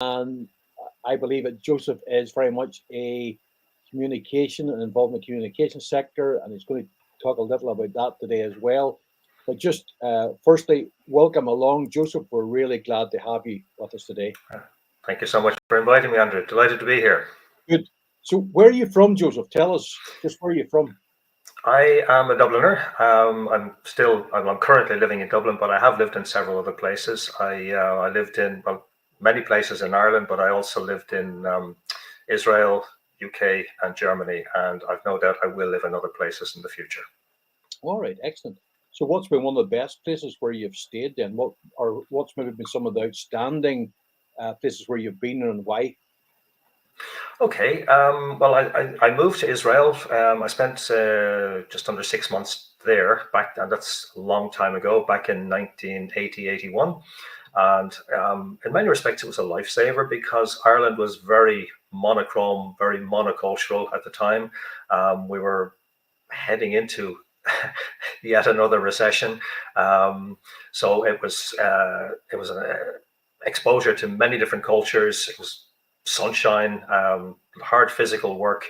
And I believe that Joseph is very much a communication and involved in the communication sector, and he's going to talk a little about that today as well. But just firstly, welcome along, Joseph. We're really glad to have you with us today. Thank you so much for inviting me, Andrew. Delighted to be here. Good. So, where are you from, Joseph? Tell us just where you're from. I am a Dubliner. I'm currently living in Dublin, but I have lived in several other places. I lived in many places in Ireland, but I also lived in Israel, UK, and Germany, and I've no doubt I will live in other places in the future. All right, excellent. So, what's been one of the best places where you've stayed? Then, what's maybe been some of the outstanding places where you've been and why? Okay. Well, I moved to Israel. I spent just under 6 months there back, and that's a long time ago, back in 1980, 81. And in many respects, it was a lifesaver because Ireland was very monochrome, very monocultural at the time. We were heading into yet another recession. So it was an exposure to many different cultures. It was sunshine, hard physical work,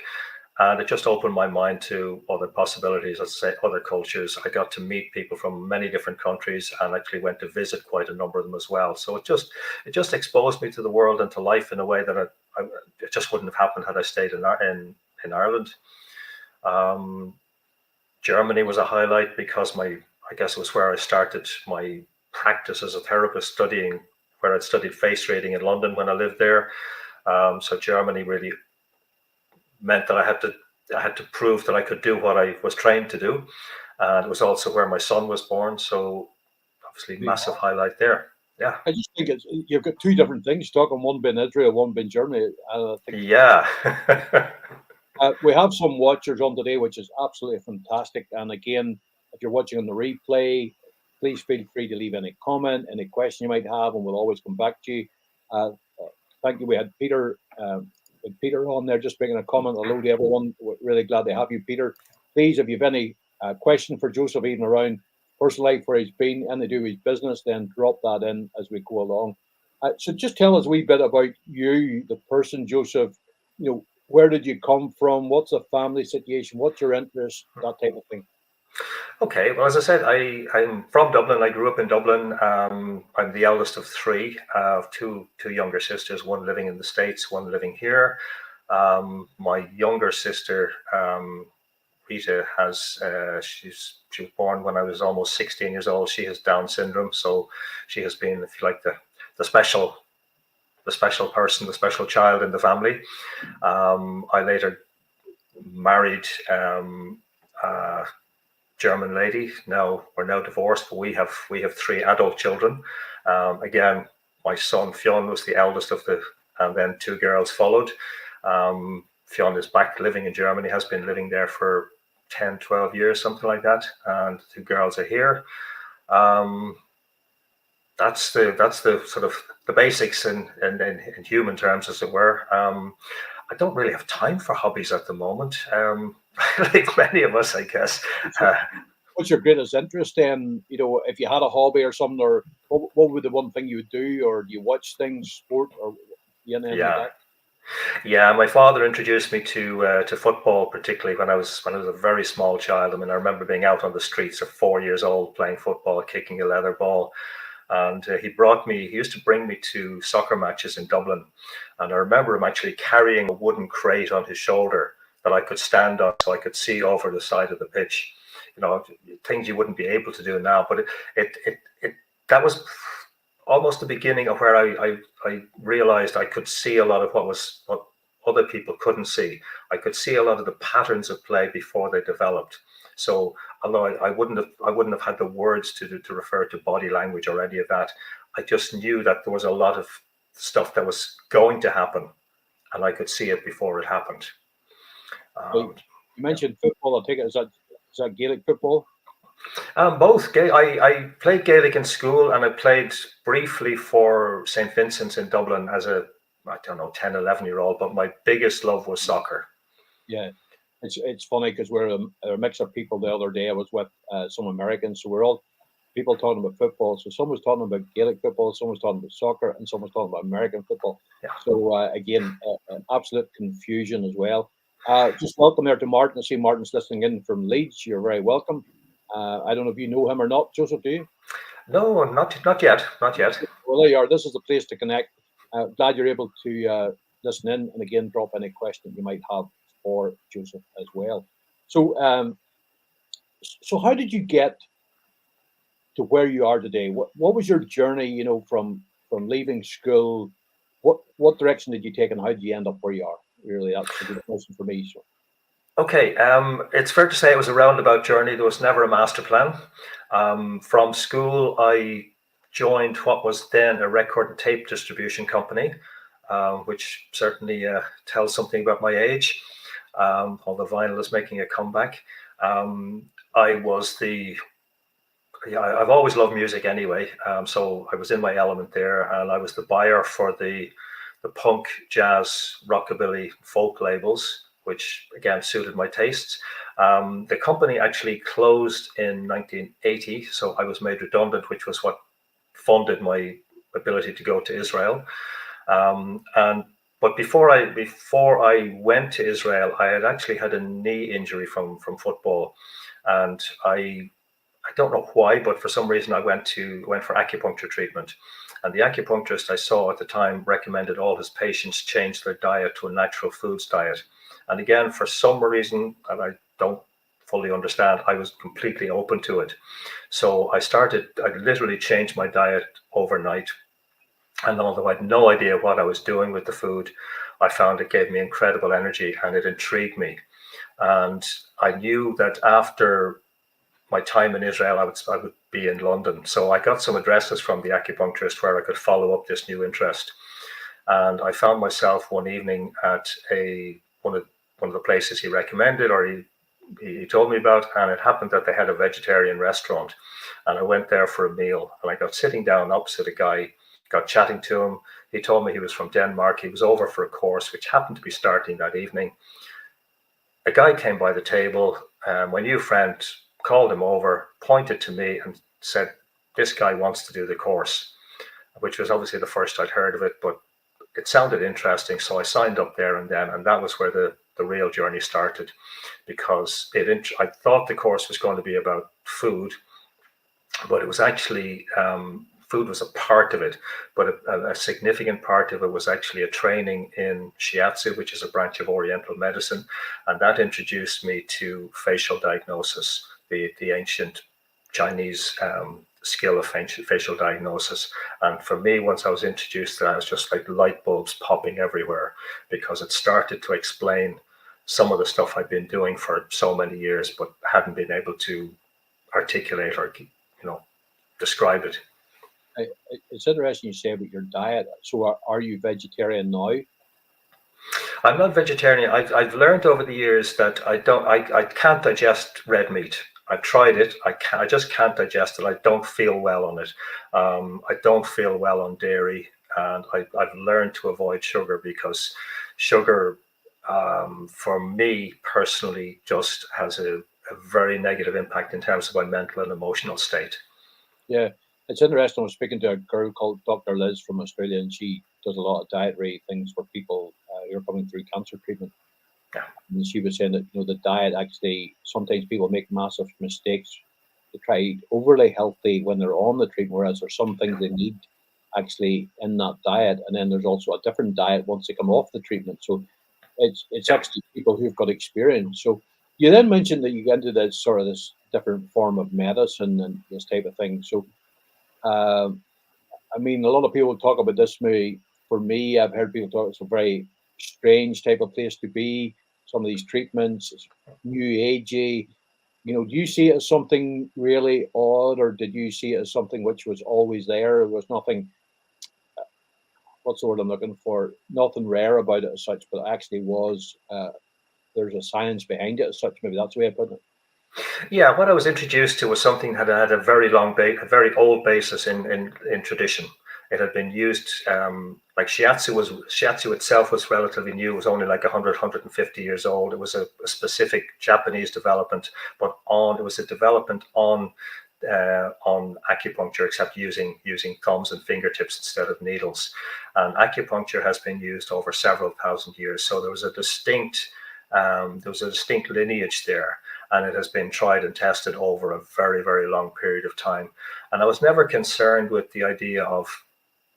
and it just opened my mind to other possibilities. Let's say other cultures. I got to meet people from many different countries, and actually went to visit quite a number of them as well. So it just exposed me to the world and to life in a way that it just wouldn't have happened had I stayed in Ireland. Um, Germany was a highlight because I guess it was where I started my practice as a therapist, where I'd studied face reading in London when I lived there. So Germany really meant that I had to prove that I could do what I was trained to do, and it was also where my son was born. So obviously, massive highlight there. Yeah. I just think you've got two different things talking. One being Israel, one being Germany. I think Yeah. we have some watchers on today, which is absolutely fantastic. And again, if you're watching on the replay, please feel free to leave any comment, any question you might have, and we'll always come back to you. Thank you. We had Peter on there just making a comment. Hello to everyone. We're really glad to have you, Peter. Please, if you have any question for Joseph, even around personal life, where he's been, and to do with his business, then drop that in as we go along. So just tell us a wee bit about you, the person, Joseph. Where did you come from? What's the family situation? What's your interest? That type of thing. Okay, well, as I said, I'm from Dublin. I grew up in Dublin. I'm the eldest of three. I have two younger sisters, one living in the States, one living here. My younger sister, Rita, she was born when I was almost 16 years old. She has Down syndrome, so she has been, if you like, the special person, the special child in the family. I later married a German lady. Now we're now divorced, but we have three adult children. Again, my son Fionn was the eldest of and then two girls followed. Fionn is back living in Germany, has been living there for 10, 12 years, something like that, and two girls are here. That's the sort of the basics in human terms, as it were. I don't really have time for hobbies at the moment, like many of us, I guess. What's your greatest interest in? If you had a hobby or something, or what would the one thing you would do, or do you watch things, sport, or anything like that? Yeah. My father introduced me to football, particularly when I was a very small child. I mean, I remember being out on the streets at 4 years old playing football, kicking a leather ball. And he used to bring me to soccer matches in Dublin. And I remember him actually carrying a wooden crate on his shoulder that I could stand on so I could see over the side of the pitch. Things you wouldn't be able to do now. But that was almost the beginning of where I realized I could see a lot of what other people couldn't see. I could see a lot of the patterns of play before they developed. So although I wouldn't have had the words to refer to body language or any of that, I just knew that there was a lot of stuff that was going to happen, and I could see it before it happened. You mentioned football. I take it, is that Gaelic football? Both. I played Gaelic in school, and I played briefly for St. Vincent's in Dublin as a, 10, 11-year-old, but my biggest love was soccer. Yeah. It's funny because we're a mix of people. The other day I was with some Americans, so we're all people talking about football. So some was talking about Gaelic football, some was talking about soccer, and some was talking about American football. Yeah. So again, absolute confusion as well. Just welcome there to Martin. I see Martin's listening in from Leeds. You're very welcome. I don't know if you know him or not, Joseph, do you? No, not yet. Not yet. Well, there you are. This is the place to connect. Glad you're able to listen in, and again, drop any question you might have for Joseph as well. So, so how did you get to where you are today? What was your journey? You know, from leaving school. What direction did you take, and how did you end up where you are? Really, that's a good question for me. So. Okay, it's fair to say it was a roundabout journey. There was never a master plan. From school, I joined what was then a record and tape distribution company, which certainly tells something about my age, although vinyl is making a comeback. I was I've always loved music anyway, so I was in my element there, and I was the buyer for the punk, jazz, rockabilly, folk labels, which again suited my tastes. The company actually closed in 1980, so I was made redundant, which was what funded my ability to go to Israel. But before I went to Israel, I had actually had a knee injury from football, and I don't know why, but for some reason I went for acupuncture treatment. And the acupuncturist I saw at the time recommended all his patients change their diet to a natural foods diet. And again, for some reason, and I don't fully understand, I was completely open to it. So I literally changed my diet overnight. And although I had no idea what I was doing with the food, I found it gave me incredible energy and it intrigued me. And I knew that after my time in Israel, I would be in London. So I got some addresses from the acupuncturist where I could follow up this new interest. And I found myself one evening at one of the places he recommended, or he told me about, and it happened that they had a vegetarian restaurant. And I went there for a meal, and I got sitting down opposite a guy, got chatting to him. He told me he was from Denmark. He was over for a course, which happened to be starting that evening. A guy came by the table, and my new friend called him over, pointed to me and said, "This guy wants to do the course," which was obviously the first I'd heard of it, but it sounded interesting. So I signed up there and then, and that was where the real journey started, because I thought the course was going to be about food, but it was actually, food was a part of it, but a significant part of it was actually a training in shiatsu, which is a branch of Oriental medicine. And that introduced me to facial diagnosis, the ancient Chinese skill of facial diagnosis. And for me, once I was introduced to that, it was just like light bulbs popping everywhere, because it started to explain some of the stuff I'd been doing for so many years, but hadn't been able to articulate or, describe it. It's interesting you say about your diet. So are you vegetarian now? I'm not vegetarian. I've learned over the years that I can't digest red meat. I've tried it. I just can't digest it. I don't feel well on it. I don't feel well on dairy, and I've learned to avoid sugar, because sugar, for me personally, just has a very negative impact in terms of my mental and emotional state. Yeah, it's interesting. I was speaking to a girl called Dr. Liz from Australia, and she does a lot of dietary things for people who are coming through cancer treatment. Yeah. And she was saying that the diet, actually, sometimes people make massive mistakes to try to eat overly healthy when they're on the treatment, whereas there's some things they need actually in that diet, and then there's also a different diet once they come off the treatment. So it's actually people who've got experience. So you then mentioned that you get into this sort of this different form of medicine and this type of thing. So I mean, a lot of people talk about this movie. For me, I've heard people talk it's a very strange type of place to be. Some of these treatments, it's new agey. Do you see it as something really odd, or did you see it as something which was always there? There was nothing, what's the word I'm looking for? Nothing rare about it as such, but it actually was. There's a science behind it as such. Maybe that's the way I put it. Yeah, what I was introduced to was something that had a very a very old basis in tradition. It had been used, like shiatsu itself was relatively new. It was only like 100, 150 years old. It was a specific Japanese development, but it was a development on on acupuncture, except using thumbs and fingertips instead of needles. And acupuncture has been used over several thousand years, so there was a distinct lineage there, and it has been tried and tested over a very, very long period of time. And I was never concerned with the idea of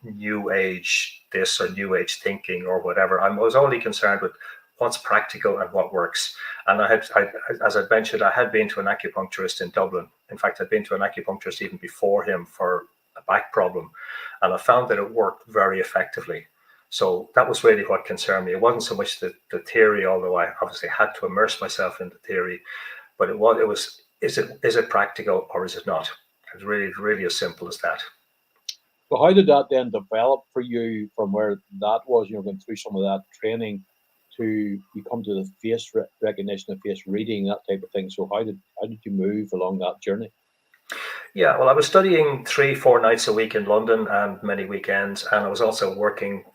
new age this or new age thinking or whatever. I was only concerned with what's practical and what works. And as I mentioned, I had been to an acupuncturist in Dublin. In fact, I'd been to an acupuncturist even before him for a back problem, and I found that it worked very effectively. So that was really what concerned me. It wasn't so much the theory, although I obviously had to immerse myself in the theory, but it was is it practical or is it not? It's really as simple as that. So how did that then develop for you from where that was, going through some of that training to you come to the face recognition, the face reading, that type of thing? So how did you move along that journey? Yeah, well, I was studying 3-4 nights a week in London and many weekends, and I was also working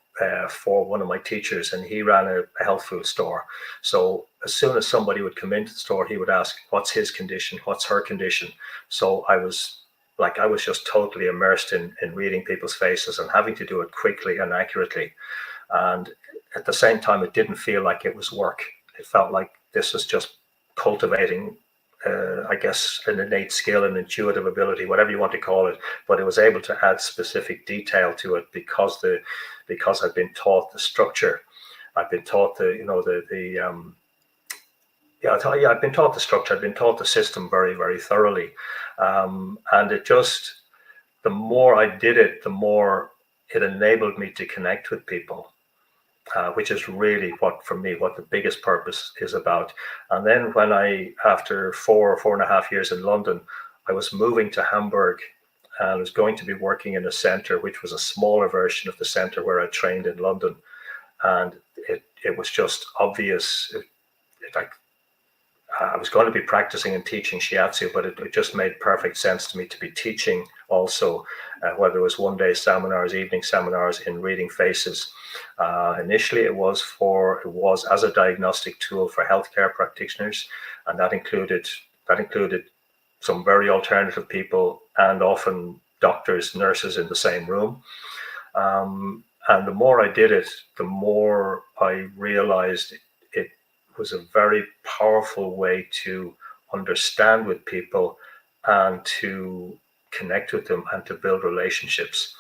for one of my teachers, and he ran a health food store. So as soon as somebody would come into the store, he would ask, what's his condition? What's her condition? So I was just totally immersed in reading people's faces and having to do it quickly and accurately. And at the same time, it didn't feel like it was work. It felt like this was just cultivating, I guess, an innate skill, an intuitive ability, whatever you want to call it. But it was able to add specific detail to it because I've been taught the structure. I've been taught I've been taught the structure. I've been taught the system very, very thoroughly. And it just, the more I did it, the more it enabled me to connect with people, which is really what the biggest purpose is about. And then when after 4.5 years in London, I was moving to Hamburg, and I was going to be working in a center, which was a smaller version of the center where I trained in London. And it was just obvious. I was going to be practicing and teaching shiatsu, but it just made perfect sense to me to be teaching also, whether it was one-day seminars, evening seminars in reading faces. Initially, it was as a diagnostic tool for healthcare practitioners, and that included some very alternative people and often doctors, nurses in the same room. And the more I did it, the more I realized it was a very powerful way to understand with people and to connect with them and to build relationships.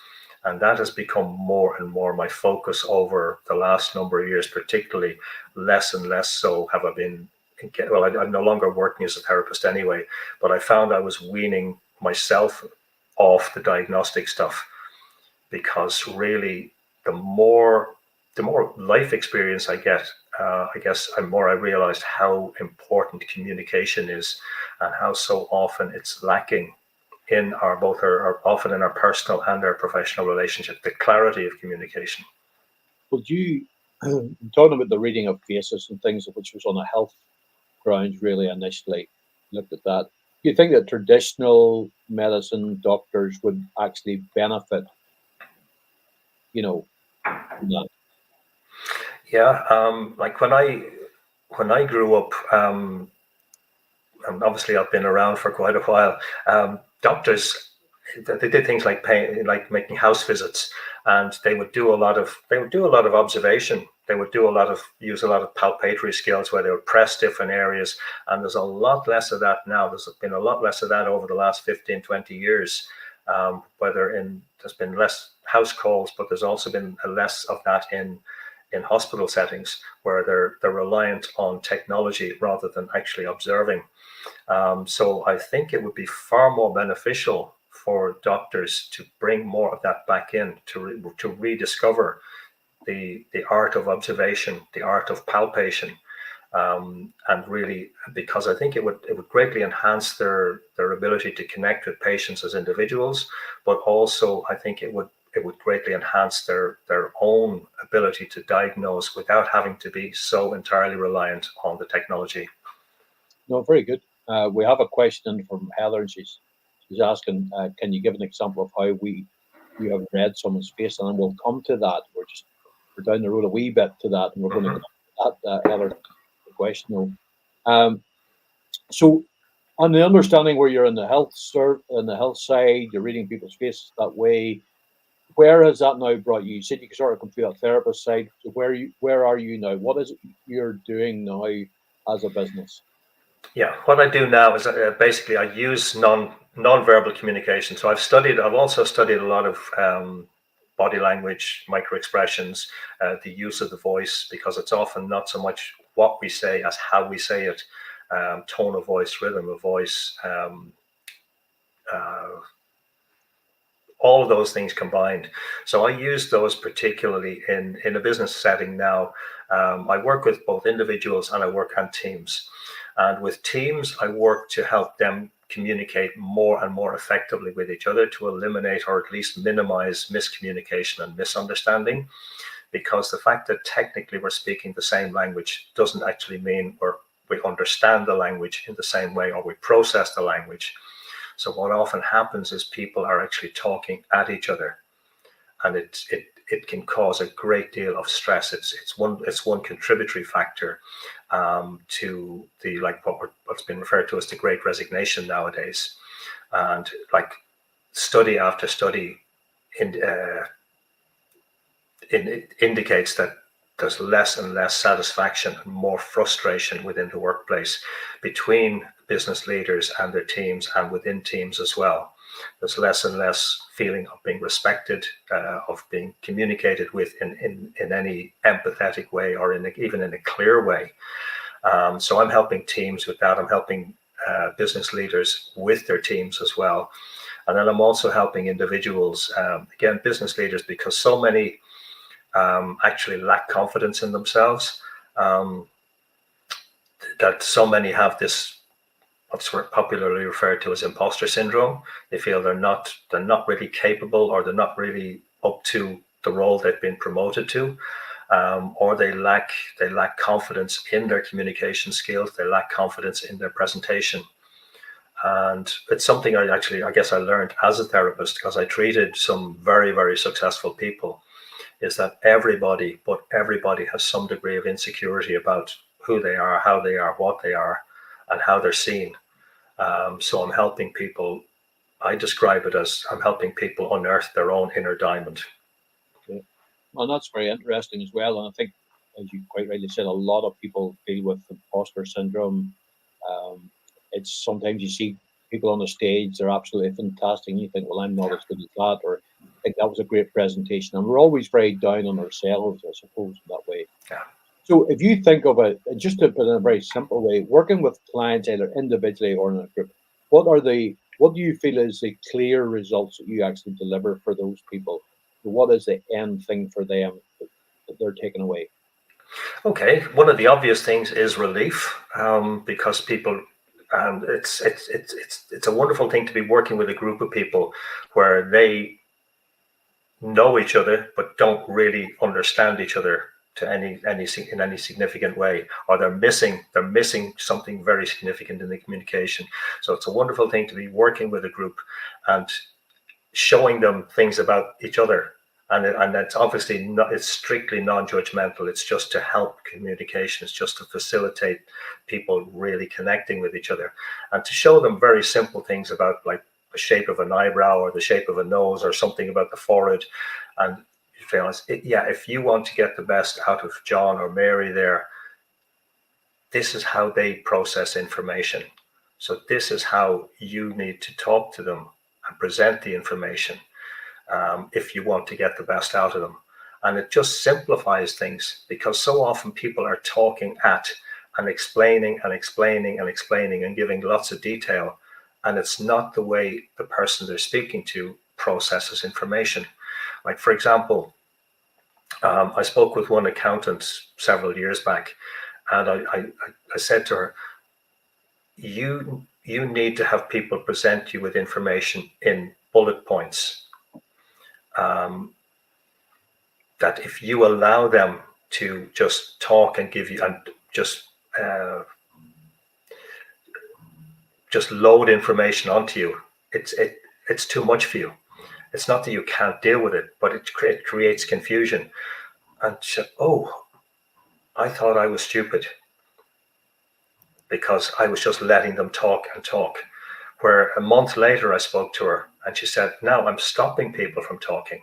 And that has become more and more my focus over the last number of years, particularly. Less and less so have I been, well, I'm no longer working as a therapist anyway, but I found I was weaning myself off the diagnostic stuff, because really the more life experience I get, I guess the more I realized how important communication is, and how so often it's lacking in often in our personal and our professional relationship, the clarity of communication. Would you, talking about the reading of faces and things, which was on a health grounds really initially, looked at that. Do you think that traditional medicine doctors would actually benefit, from that? Yeah, like when I grew up, and obviously I've been around for quite a while. Doctors, they did things like making house visits, and they would do a lot of observation. They would use a lot of palpatory skills where they would press different areas, and there's a lot less of that now. There's been a lot less of that over the last 15, 20 years. There's been less house calls, but there's also been less of that in hospital settings where they're reliant on technology rather than actually observing. So I think it would be far more beneficial for doctors to bring more of that back in, to rediscover the art of observation, the art of palpation, and really, because I think it would greatly enhance their ability to connect with patients as individuals, but also I think it would greatly enhance their own ability to diagnose without having to be so entirely reliant on the technology. No, very good. We have a question from Heather, and she's asking, can you give an example of how you have read someone's face? And then we'll come to that. We're down the road a wee bit to that, and we're going to come to that, Heather, the question. So On the understanding where you're in the in the health side, you're reading people's faces that way. Where has that now brought you? You said you sort of come through that therapist side. So where are you now? What is it you're doing now as a business? Yeah, what I do now is basically I use non-verbal communication. So I've also studied a lot of body language, micro expressions, the use of the voice, because it's often not so much what we say as how we say it, tone of voice, rhythm of voice, uh, all of those things combined. So I use those particularly in a business setting now. I work with both individuals and I work on teams. And with teams, I work to help them communicate more and more effectively with each other to eliminate or at least minimize miscommunication and misunderstanding. Because the fact that technically we're speaking the same language doesn't actually mean we understand the language in the same way or we process the language. So what often happens is people are actually talking at each other, and it can cause a great deal of stress. It's one contributory factor to the what's been referred to as the Great Resignation nowadays, and like study after study it indicates that there's less and less satisfaction and more frustration within the workplace between business leaders and their teams and within teams as well. There's less and less feeling of being respected, of being communicated with in any empathetic way or even in a clear way. So I'm helping teams with that. I'm helping business leaders with their teams as well. And then I'm also helping individuals, again, business leaders, because so many actually lack confidence in themselves, that so many have this what's popularly referred to as imposter syndrome. They feel they're not really capable, or they're not really up to the role they've been promoted to, or they lack confidence in their communication skills. They lack confidence in their presentation. And it's something I guess I learned as a therapist, because I treated some very, very successful people, is that everybody has some degree of insecurity about who they are, how they are, what they are, and how they're seen. So I'm helping people. I describe it as I'm helping people unearth their own inner diamond. Okay. Well, that's very interesting as well. And I think, as you quite rightly said, a lot of people deal with imposter syndrome. Um, it's sometimes you see people on the stage, they're absolutely fantastic, and you think, well, I'm not as good as that, or I think that was a great presentation. And we're always very down on ourselves, I suppose, in that way. Yeah. So if you think of it, just to put it in a very simple way, working with clients either individually or in a group, what do you feel is the clear results that you actually deliver for those people? What is the end thing for them that they're taking away? Okay. One of the obvious things is relief, because people. It's a wonderful thing to be working with a group of people where they know each other but don't really understand each other to any in any significant way, or they're missing something very significant in the communication. So it's a wonderful thing to be working with a group and showing them things about each other, and that's obviously not, it's strictly non-judgmental. It's just to help communication. It's just to facilitate people really connecting with each other, and to show them very simple things about, like, the shape of an eyebrow or the shape of a nose or something about the forehead. And if you want to get the best out of John or Mary there, this is how they process information. So this is how you need to talk to them and present the information, if you want to get the best out of them. And it just simplifies things, because so often people are talking at and explaining and explaining and explaining and giving lots of detail. And it's not the way the person they're speaking to processes information. Like, for example, I spoke with one accountant several years back, and I said to her, you need to have people present you with information in bullet points, that if you allow them to just talk and give you and just load information onto you, it's too much for you. It's not that you can't deal with it, but it creates confusion. And she said, oh, I thought I was stupid. because I was just letting them talk and talk. Where a month later, I spoke to her and she said, now I'm stopping people from talking.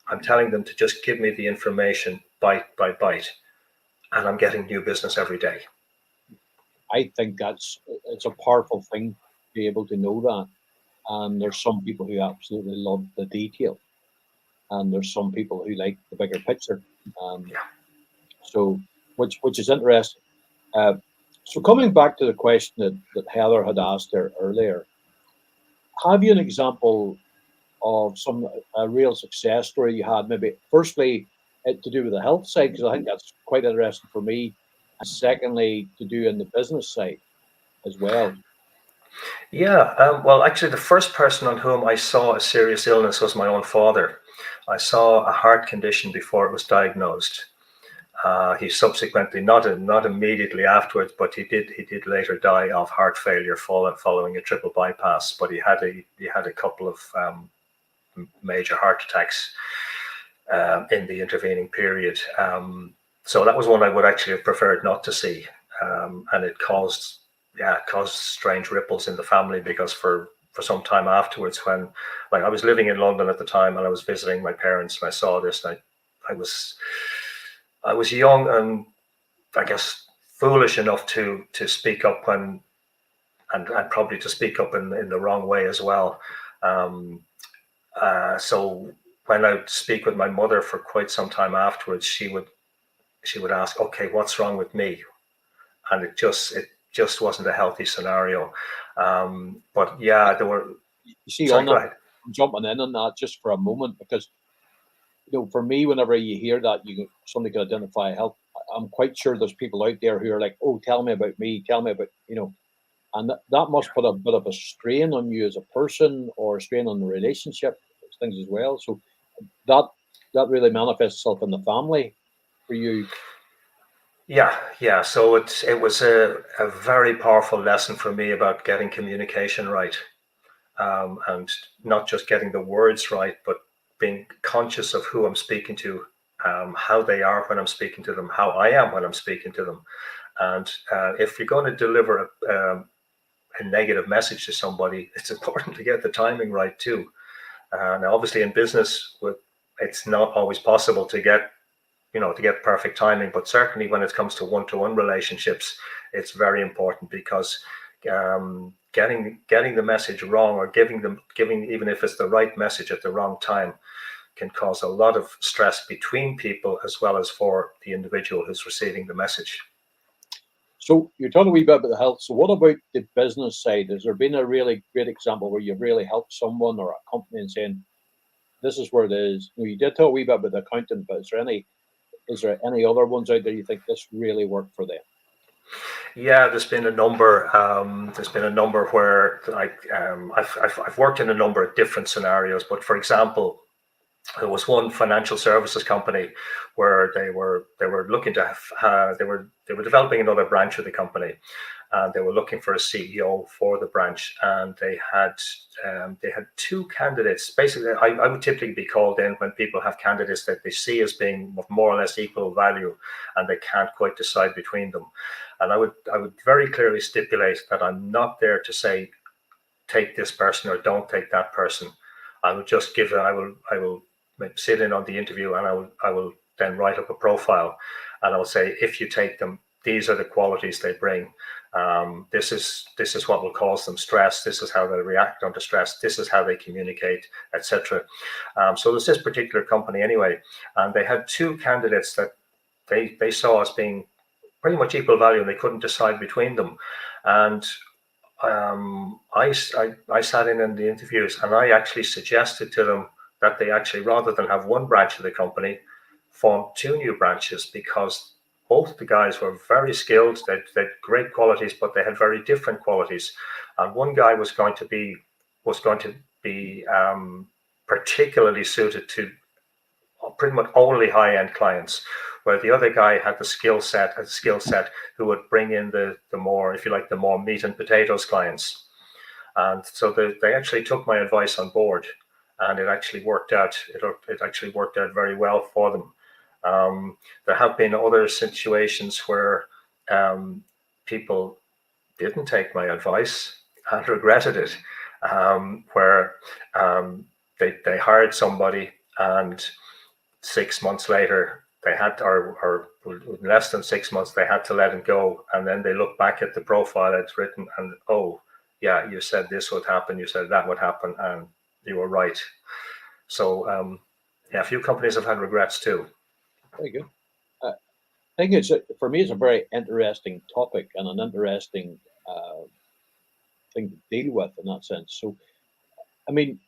I'm telling them to just give me the information bite by bite, and I'm getting new business every day. I think it's a powerful thing to be able to know that. And there's some people who absolutely love the detail, and there's some people who like the bigger picture. Yeah. So, which is interesting. Uh, so, coming back to the question that Heather had asked her earlier, have you an example of some a real success story you had? Maybe firstly to do with the health side, because I think that's quite interesting for me, and secondly to do in the business side as well. Yeah, well, actually, the first person on whom I saw a serious illness was my own father. I saw a heart condition before it was diagnosed. He subsequently, not immediately afterwards, but he did later die of heart failure following a triple bypass. But he had a couple of major heart attacks in the intervening period. So that was one I would actually have preferred not to see, and it caused strange ripples in the family, because for some time afterwards, when like I was living in London at the time and I was visiting my parents and I saw this, and I was young and I guess foolish enough to speak up when and probably to speak up in the wrong way as well. Um, so when I would speak with my mother for quite some time afterwards, she would ask, "Okay, what's wrong with me?" And it just wasn't a healthy scenario. But yeah, there were. You see, Sorry, on go that, ahead. I'm jumping in on that just for a moment because for me, whenever you hear that somebody can identify health, I'm quite sure there's people out there who are like, "Oh, tell me about me, tell me about and that must put a bit of a strain on you as a person or a strain on the relationship things as well. So that that really manifests itself in the family for you. Yeah. So it was a very powerful lesson for me about getting communication right, and not just getting the words right, but being conscious of who I'm speaking to, how they are when I'm speaking to them, how I am when I'm speaking to them. And if you're going to deliver a negative message to somebody, it's important to get the timing right too. Now, obviously, in business, it's not always possible to get to get perfect timing, but certainly when it comes to one-to-one relationships, it's very important, because getting the message wrong, or giving even if it's the right message at the wrong time, can cause a lot of stress between people as well as for the individual who's receiving the message. So you're talking a wee bit about the health. So what about the business side? Has there been a really great example where you've really helped someone or a company and saying, this is where it is? You did talk a wee bit about the accountant, but is there any other ones out there you think this really worked for them? Yeah, there's been a number. There's been a number where I've worked in a number of different scenarios. But for example, there was one financial services company where they were looking to they were developing another branch of the company, and they were looking for a CEO for the branch, and they had two candidates. Basically, I would typically be called in when people have candidates that they see as being of more or less equal value, and they can't quite decide between them. And I would very clearly stipulate that I'm not there to say take this person or don't take that person. I would just give it. I will sit in on the interview, and I will then write up a profile, and I will say, if you take them, these are the qualities they bring. This is what will cause them stress. This is how they react under stress. This is how they communicate, etc. So there's this particular company anyway, and they had two candidates that they saw as being pretty much equal value, and they couldn't decide between them. And I sat in the interviews, and I actually suggested to them that they actually, rather than have one branch of the company, form two new branches, because both the guys were very skilled. They had great qualities, but they had very different qualities. And one guy was going to be particularly suited to pretty much only high-end clients, where the other guy had a skill set who would bring in the more, if you like, the more meat and potatoes clients. And so they actually took my advice on board, and it actually worked out. It actually worked out very well for them. There have been other situations where people didn't take my advice and regretted it. Where they hired somebody, and 6 months later they had, or less than 6 months, they had to let him go. And then they look back at the profile it's written, and oh yeah, you said this would happen, you said that would happen, and you were right. So yeah, a few companies have had regrets too. Very good. I think for me, it's a very interesting topic and an interesting thing to deal with in that sense. So, I mean,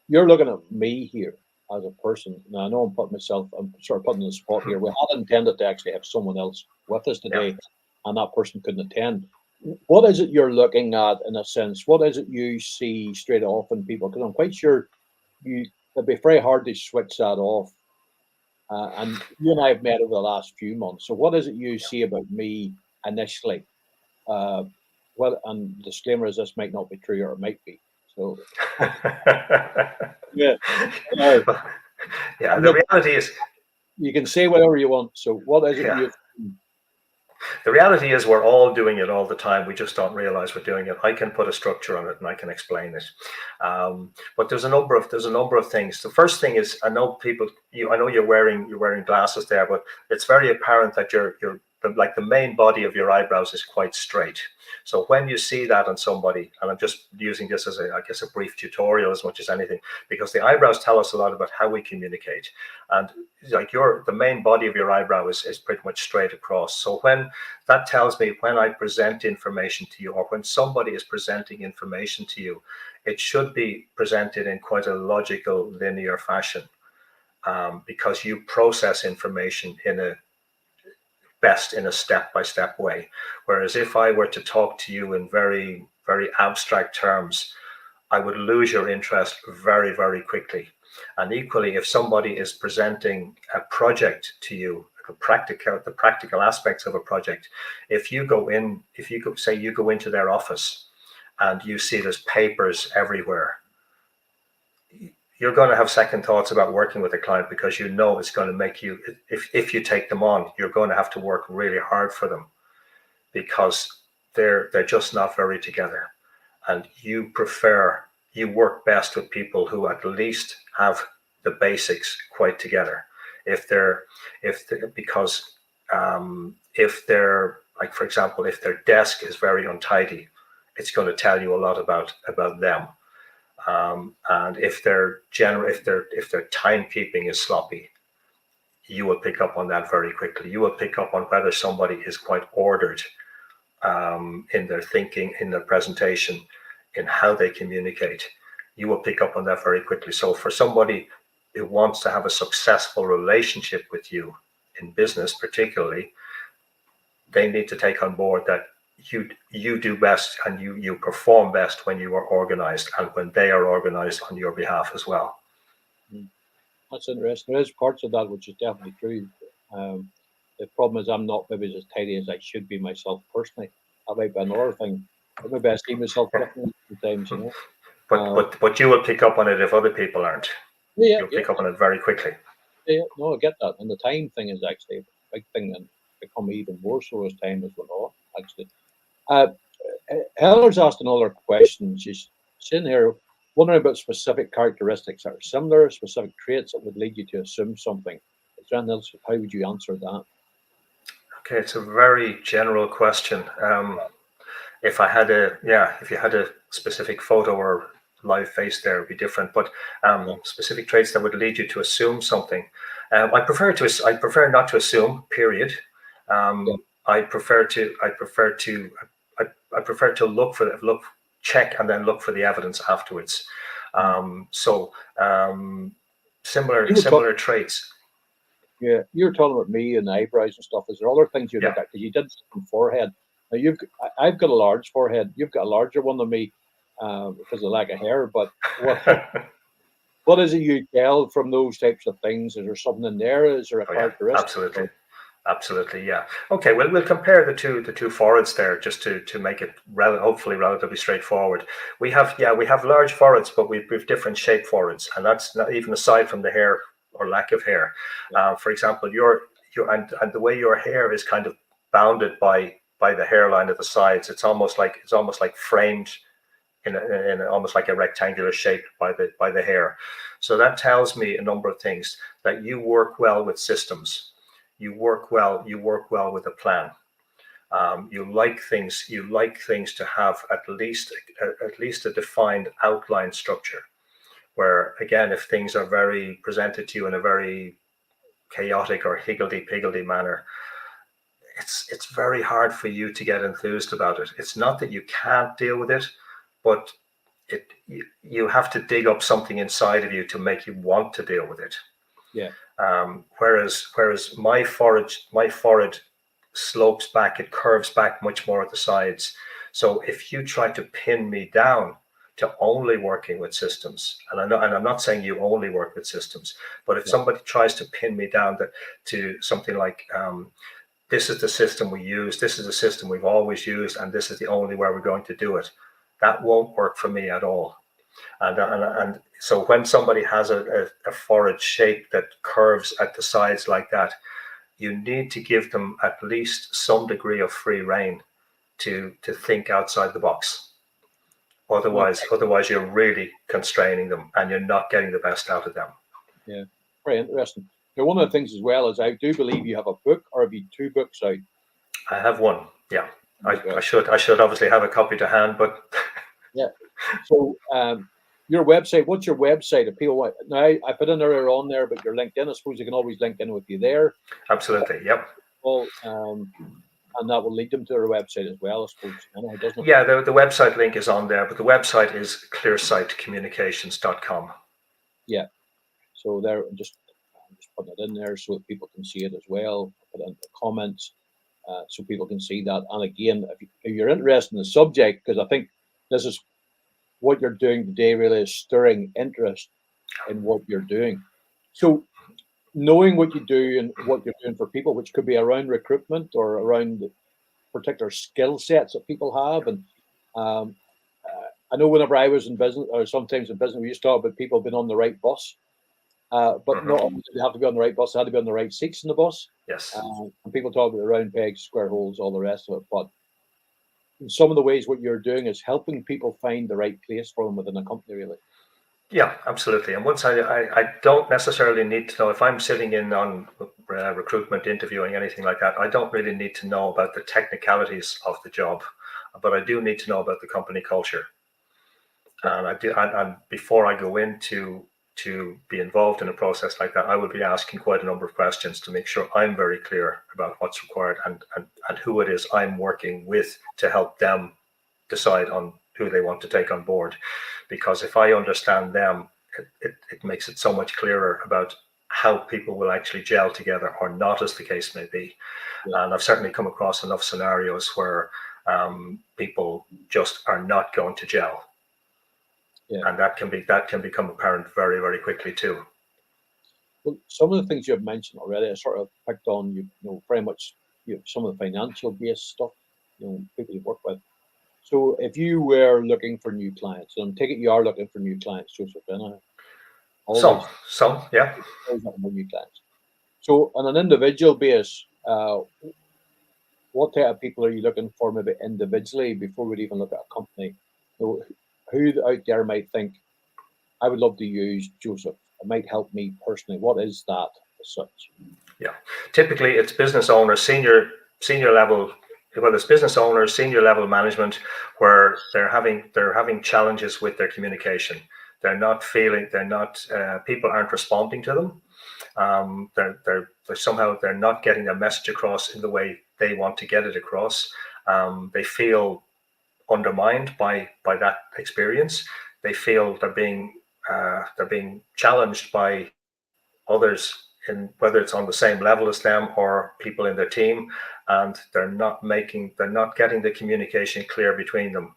you're looking at me here as a person. Now, I know I'm sort of putting on the spot here. We had intended to actually have someone else with us today, Yeah. and that person couldn't attend. What is it you're looking at, in a sense? What is it you see straight off in people? Because I'm quite sure it'd be very hard to switch that off. And you and I have met over the last few months. So, what is it you see about me initially? And disclaimer is this might not be true, or it might be. So, yeah. Yeah, the reality is, you can say whatever you want. So, what is it yeah, you? the reality is we're all doing it all the time. We just don't realize we're doing it. I can put a structure on it and I can explain it. But there's a number of things. The first thing is, I know you're wearing glasses there, but it's very apparent that you're like the main body of your eyebrows is quite straight. So when you see that on somebody, and I'm just using this as I guess a brief tutorial as much as anything, because the eyebrows tell us a lot about how we communicate. And like the main body of your eyebrow is pretty much straight across. So when that tells me, when I present information to you, or when somebody is presenting information to you, it should be presented in quite a logical, linear fashion, because you process information in a step-by-step way. Whereas if I were to talk to you in very, very abstract terms, I would lose your interest very, very quickly. And equally, if somebody is presenting a project to you, the practical aspects of a project, if you go into their office and you see there's papers everywhere, you're going to have second thoughts about working with a client, because you know it's going to make you, if you take them on, you're going to have to work really hard for them, because they're just not very together. And you work best with people who at least have the basics quite together. If they're like, for example, if their desk is very untidy, it's going to tell you a lot about them. And if their timekeeping is sloppy, you will pick up on that very quickly. You will pick up on whether somebody is quite ordered in their thinking, in their presentation, in how they communicate. You will pick up on that very quickly. So for somebody who wants to have a successful relationship with you in business, particularly, they need to take on board that you do best and you perform best when you are organized, and when they are organized on your behalf as well. That's interesting. There is parts of that which is definitely true. The problem is I'm not maybe as tidy as I should be myself personally. That might be another thing. Maybe I see myself differently sometimes, you know. But you will pick up on it if other people aren't. You'll pick up on it very quickly. Yeah, no, I get that. And the time thing is actually a big thing, and become even more so as time has went on, actually. Heather's asked another question. She's sitting here wondering about specific characteristics that are similar, specific traits that would lead you to assume something. Is there anything else? How would you answer that? Okay, it's a very general question. If you had a specific photo or live face there, it'd be different. But specific traits that would lead you to assume something. I prefer not to assume. Period. I prefer to check and then look for the evidence afterwards. Similar traits. Yeah, you were talking about me and eyebrows and stuff. Is there other things you look at? Because you did some forehead. Now I've got a large forehead. You've got a larger one than me because of lack of hair. But what is it you tell from those types of things? Is there something in there? Is there a characteristic? Absolutely, yeah. Okay, well, we'll compare the two foreheads there, just to make it hopefully relatively straightforward. We have large foreheads, but we've different shaped foreheads, and that's not even aside from the hair or lack of hair. For example, and the way your hair is kind of bounded by the hairline at the sides. It's almost like framed in almost like a rectangular shape by the hair. So that tells me a number of things, that you work well with systems, you work well with a plan. You like things to have at least a defined outline structure, where again, if things are very presented to you in a very chaotic or higgledy-piggledy manner, it's very hard for you to get enthused about it. It's not that you can't deal with it, but you have to dig up something inside of you to make you want to deal with it. Yeah. Whereas my forehead slopes back, it curves back much more at the sides. So if you try to pin me down to only working with systems, and I'm not saying you only work with systems, but if somebody tries to pin me down to something like, this is the system we use, this is the system we've always used, and this is the only way we're going to do it, that won't work for me at all. And so when somebody has a forehead shape that curves at the sides like that, you need to give them at least some degree of free rein to think outside the box. Otherwise you're really constraining them and you're not getting the best out of them. Yeah, very interesting. Now, one of the things as well is I do believe you have a book, or have you 2 books out? I have one, yeah. I should obviously have a copy to hand, but yeah. So your website, what's your website? If people want, now I put an error on there, but your LinkedIn, I suppose you can always link in with you there. Absolutely, yep. Well, and that will lead them to their website as well, I suppose. Doesn't it? Yeah, the website link is on there, but the website is clearsightcommunications.com. Yeah. So there, I'm just putting it in there so that people can see it as well. Put it in the comments so people can see that. And again, if you're interested in the subject, because I think this is what you're doing today, really is stirring interest in what you're doing. So knowing what you do and what you're doing for people, which could be around recruitment or around the particular skill sets that people have. And I know whenever I was in business, or sometimes in business, we used to talk about people being on the right bus. But not only did they have to be on the right bus, they had to be on the right seats in the bus. Yes. And people talk about the round pegs, square holes, all the rest of it. But in some of the ways what you're doing is helping people find the right place for them within a company, really. Yeah, absolutely. And once I don't necessarily need to know, if I'm sitting in on recruitment, interviewing, anything like that, I don't really need to know about the technicalities of the job, but I do need to know about the company culture. And and before I go into to be involved in a process like that, I will be asking quite a number of questions to make sure I'm very clear about what's required and who it is I'm working with to help them decide on who they want to take on board. Because if I understand them, it makes it so much clearer about how people will actually gel together or not, as the case may be. Yeah. And I've certainly come across enough scenarios where people just are not going to gel. Yeah. And that can become apparent very, very quickly too. Well, some of the things you have mentioned already, I sort of picked on, very much some of the financial based stuff, people you work with. So if you were looking for new clients, and I'm taking you are looking for new clients, Joseph, some, yeah. Always looking for new clients. So on an individual basis, what type of people are you looking for maybe individually before we'd even look at a company? So who out there might think, I would love to use Joseph, it might help me personally. What is that as such? Yeah, typically it's business owners, senior level, whether it's business owners, senior level management, where they're having challenges with their communication. People aren't responding to them. They're somehow they're not getting their message across in the way they want to get it across. They feel undermined by that experience. They feel they're being challenged by others, in whether it's on the same level as them or people in their team, and they're not getting the communication clear between them,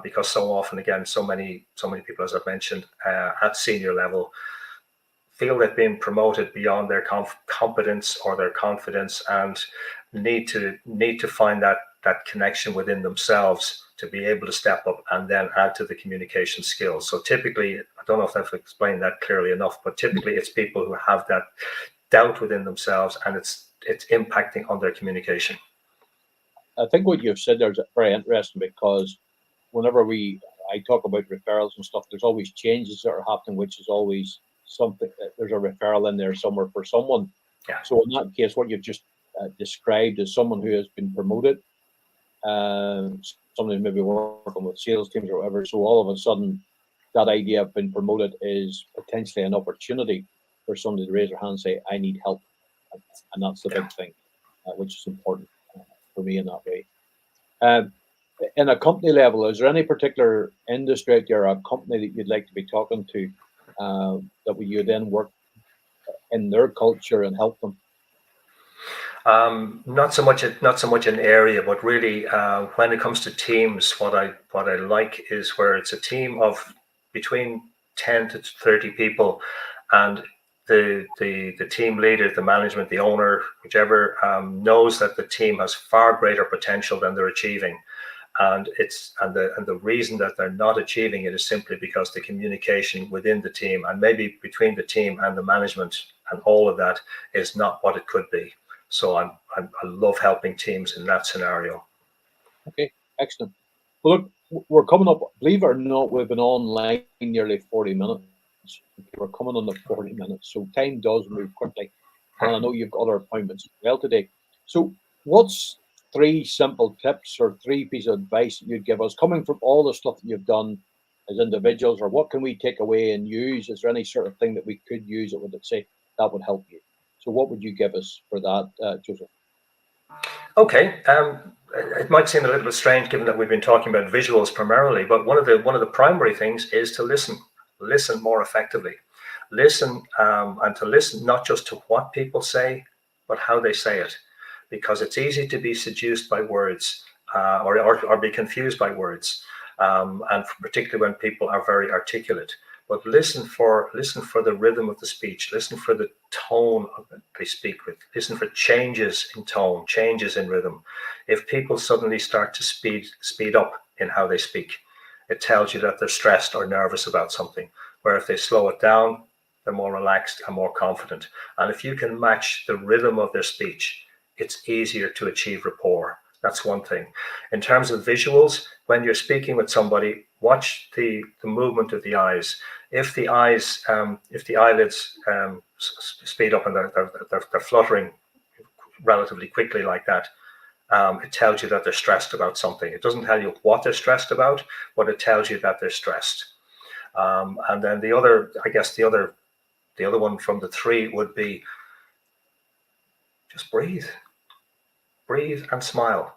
because so often, again, so many people, as I've mentioned, at senior level, feel they've been promoted beyond their competence or their confidence, and need to find that connection within themselves to be able to step up and then add to the communication skills. So typically, I don't know if I've explained that clearly enough, but typically it's people who have that doubt within themselves, and it's impacting on their communication. I think what you've said there is very interesting, because whenever I talk about referrals and stuff, there's always changes that are happening, which is always something. There's a referral in there somewhere for someone. Yeah. So in that case, what you've just described is someone who has been promoted, somebody maybe working with sales teams or whatever. So all of a sudden, that idea of being promoted is potentially an opportunity for somebody to raise their hand and say, "I need help," and that's the big thing, which is important for me in that way. In a company level, is there any particular industry out there, a company that you'd like to be talking to, that you then work in their culture and help them? Not so much an area, but really when it comes to teams, what I like is where it's a team of between 10 to 30 people, and the team leader, the management, the owner, whichever, knows that the team has far greater potential than they're achieving. And the reason that they're not achieving it is simply because the communication within the team, and maybe between the team and the management and all of that, is not what it could be. So I love helping teams in that scenario. Okay, excellent. Well, look, we're coming up. Believe it or not, we've been online nearly 40 minutes. We're coming on the 40 minutes, so time does move quickly. And I know you've got other appointments as well today. So, what's 3 simple tips or 3 pieces of advice that you'd give us, coming from all the stuff that you've done as individuals, or what can we take away and use? Is there any sort of thing that we could use that would say that would help you? So, what would you give us for that, Joseph? Okay. It might seem a little bit strange given that we've been talking about visuals primarily, but one of the primary things is to listen more effectively, listen, and to listen not just to what people say, but how they say it, because it's easy to be seduced by words, or be confused by words, and particularly when people are very articulate. But listen for the rhythm of the speech. Listen for the tone they speak with. Listen for changes in tone, changes in rhythm. If people suddenly start to speed up in how they speak, it tells you that they're stressed or nervous about something. Where if they slow it down, they're more relaxed and more confident. And if you can match the rhythm of their speech, it's easier to achieve rapport. That's one thing. In terms of visuals, when you're speaking with somebody, watch the movement of the eyes. If the eyelids speed up and they're fluttering relatively quickly like that, it tells you that they're stressed about something. It doesn't tell you what they're stressed about, but it tells you that they're stressed. And then the other one from the 3 would be just breathe and smile.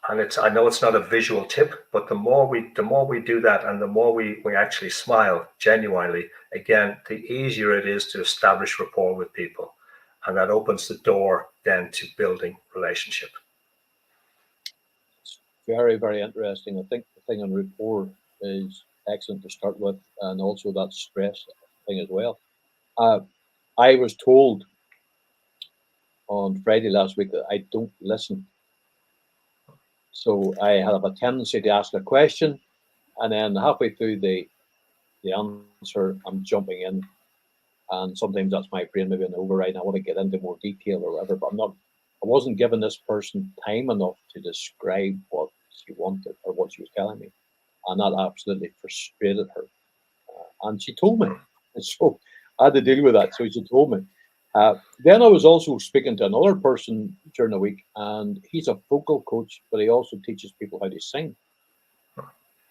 And I know it's not a visual tip, but the more we do that, and the more we actually smile genuinely, again, the easier it is to establish rapport with people, and that opens the door then to building relationship. It's very, very interesting. I think the thing on rapport is excellent to start with, and also that stress thing as well. I was told on Friday last week that I don't listen. So I have a tendency to ask a question, and then halfway through the answer, I'm jumping in, and sometimes that's my brain maybe an override. I want to get into more detail or whatever, but I wasn't giving this person time enough to describe what she wanted or what she was telling me, and that absolutely frustrated her. And she told me, and so I had to deal with that. So she told me. Then I was also speaking to another person during the week, and he's a vocal coach, but he also teaches people how to sing.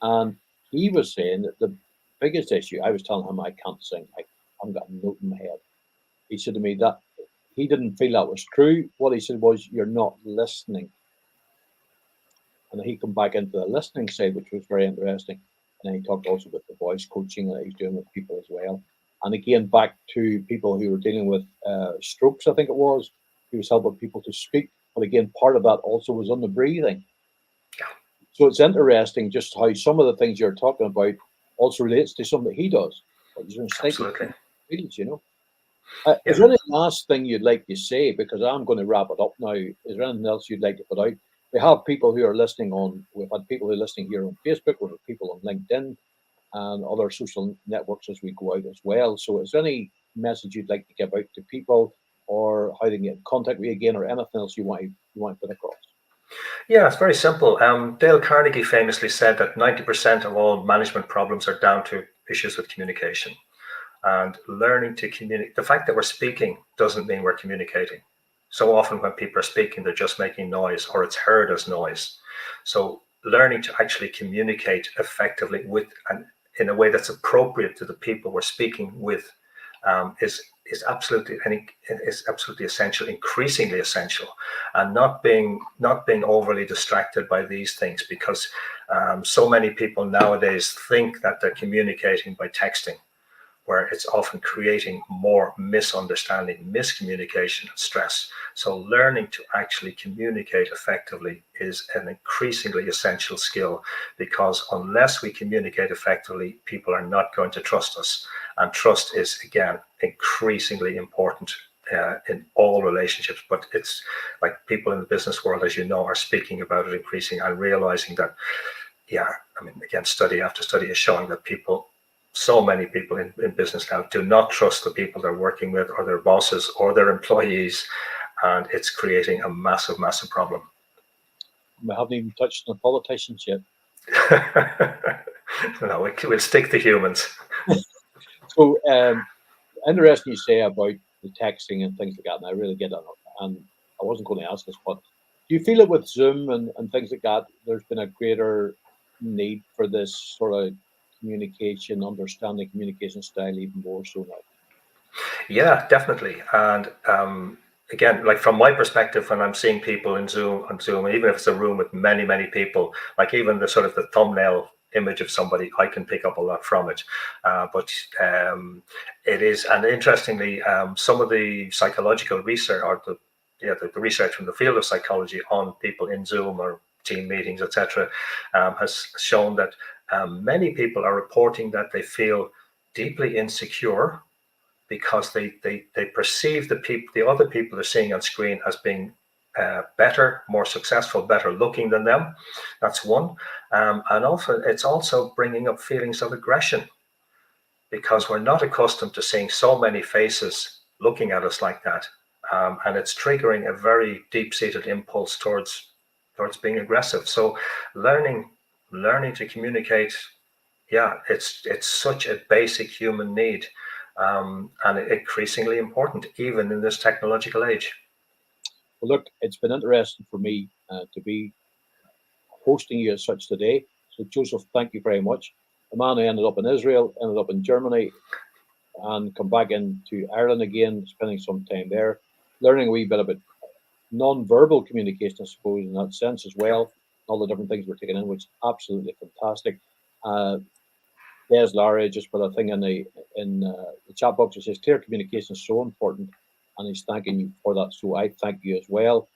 And he was saying that the biggest issue, I was telling him I can't sing, I haven't got a note in my head. He said to me that he didn't feel that was true. What he said was, "You're not listening." And he come back into the listening side, which was very interesting. And then he talked also about the voice coaching that he's doing with people as well. And again, back to people who were dealing with strokes, I think it was. He was helping people to speak. But again, part of that also was on the breathing. So it's interesting just how some of the things you're talking about also relates to something that he does. But he's in slightly Absolutely. fields, you know. Yeah. Is there any last thing you'd like to say? Because I'm going to wrap it up now. Is there anything else you'd like to put out? We have people who are listening on, we've had people who are listening here on Facebook, we've had people on LinkedIn and other social networks as we go out as well. So is there any message you'd like to give out to people, or how they can get in contact with you again, or anything else you want to put across? Yeah, it's very simple. Dale Carnegie famously said that 90% of all management problems are down to issues with communication. And learning to communicate, the fact that we're speaking doesn't mean we're communicating. So often when people are speaking, they're just making noise, or it's heard as noise. So learning to actually communicate effectively with and in a way that's appropriate to the people we're speaking with is absolutely, I think, is absolutely essential, increasingly essential, and not being overly distracted by these things, because so many people nowadays think that they're communicating by texting, where it's often creating more misunderstanding, miscommunication, and stress. So learning to actually communicate effectively is an increasingly essential skill, because unless we communicate effectively, people are not going to trust us. And trust is, again, increasingly important in all relationships. But it's like people in the business world, as you know, are speaking about it increasing and realizing that, yeah, I mean, again, study after study is showing that so many people in business now do not trust the people they're working with, or their bosses, or their employees, and it's creating a massive, massive problem. We haven't even touched on the politicians yet. No, we'll stick to humans. So interesting you say about the texting and things like that, and I really get it. And I wasn't going to ask this, but do you feel it with Zoom and things like that? There's been a greater need for this sort of communication, understanding communication style even more so now. Yeah, definitely. And again, like from my perspective, when I'm seeing people on Zoom, even if it's a room with many, many people, like even the sort of the thumbnail image of somebody, I can pick up a lot from it. But it is, and interestingly, some of the psychological research, or the research from the field of psychology on people in Zoom or team meetings, etc., has shown that many people are reporting that they feel deeply insecure because they perceive the other people they're seeing on screen as being better, more successful, better looking than them. That's one. And also, it's also bringing up feelings of aggression, because we're not accustomed to seeing so many faces looking at us like that. And it's triggering a very deep-seated impulse towards being aggressive. So learning to communicate, yeah, it's such a basic human need, and increasingly important even in this technological age. Well, look, it's been interesting for me to be hosting you as such today. So, Joseph, thank you very much. The man who ended up in Israel, ended up in Germany, and come back into Ireland again, spending some time there, learning a wee bit about non-verbal communication, I suppose, in that sense as well. All the different things we're taking in, which is absolutely fantastic. Des Larry just put a thing in the chat box that says clear communication is so important, and he's thanking you for that. So I thank you as well.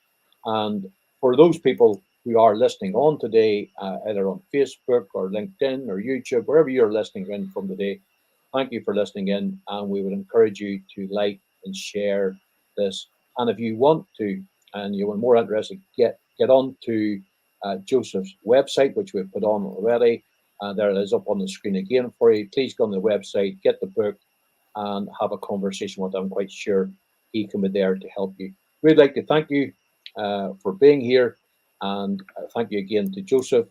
And for those people who are listening on today, either on Facebook or LinkedIn or YouTube, wherever you're listening in from today, thank you for listening in, and we would encourage you to like and share this. And if you want to, and you are more interested, get on to Joseph's website, which we've put on already. There it is up on the screen again for you. Please go on the website, get the book, and have a conversation with him. I'm quite sure he can be there to help you. We'd like to thank you for being here, and thank you again to Joseph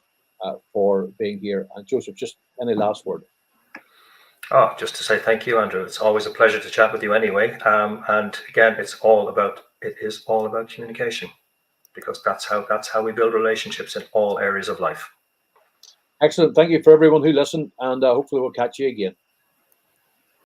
for being here. And Joseph, just any last word? Oh, just to say thank you, Andrew. It's always a pleasure to chat with you anyway. And again, it is all about communication, because that's how we build relationships in all areas of life. Excellent. Thank you for everyone who listened, and hopefully we'll catch you again.